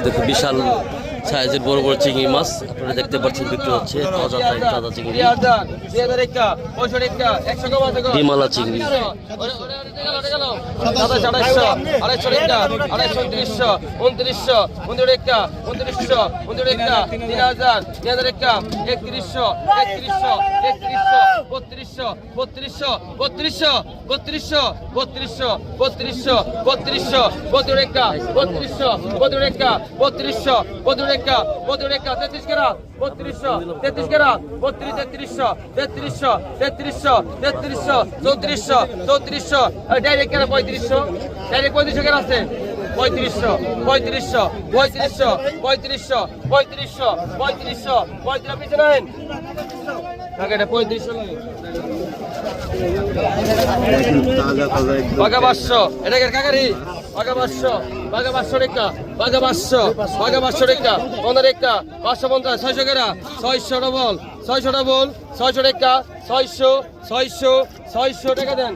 দেখো বিশাল সাইজের বড় বড় চিংড়ি মাছ আপনারা দেখতে পাচ্ছেন বিক্রি হচ্ছে তাজা চিংড়ি ডিমালা চিংড়ি বাঘা 500 এটা কাকারি বাঘা 500 বাঘা 500 টাকা বাঘা 500 বাঘা 500 টাকা 15 টাকা 550 600 টাকা 600 ডবল 600 টাকা 600 600 টাকা দেন